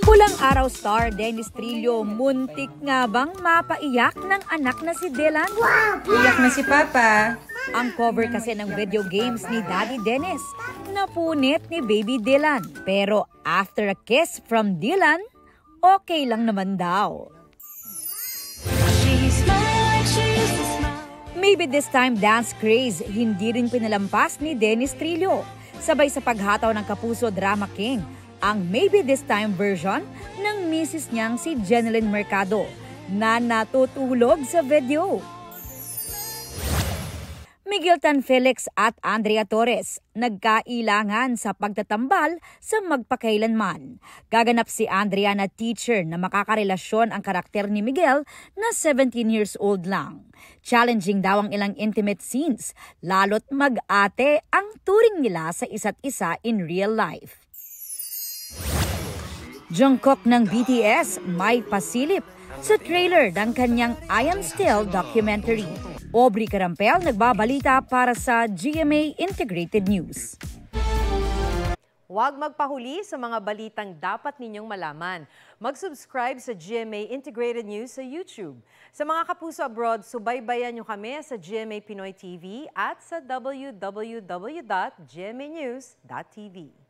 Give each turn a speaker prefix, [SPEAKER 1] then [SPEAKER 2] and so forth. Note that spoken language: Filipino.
[SPEAKER 1] Pulang araw star Dennis Trillo, muntik nga bang mapaiyak ng anak na si Dylan?
[SPEAKER 2] Iyak na si Papa.
[SPEAKER 1] Ang cover kasi ng video games ni Daddy Dennis, napunit ni Baby Dylan. Pero after a kiss from Dylan, okay lang naman daw. Maybe this time dance craze hindi rin pinalampas ni Dennis Trillo. Sabay sa paghataw ng Kapuso Drama King, ang Maybe This Time version ng misis niyang si Jeneline Mercado na natutulog sa video. Miguel Tan Felix at Andrea Torres nagkailangan sa pagtatambal sa magpakailanman. Gaganap si Andrea na teacher na makakarelasyon ang karakter ni Miguel na 17 years old lang. Challenging daw ang ilang intimate scenes, lalo't mag-ate ang turing nila sa isa't isa in real life. Jungkook ng BTS may pasilip sa trailer ng kanyang I Am Still documentary. Aubrey Carampel nagbabalita para sa GMA Integrated News.
[SPEAKER 3] Huwag magpahuli sa mga balitang dapat ninyong malaman. Mag-subscribe sa GMA Integrated News sa YouTube. Sa mga kapuso abroad, subaybayan nyo kami sa GMA Pinoy TV at sa www.gmanews.tv.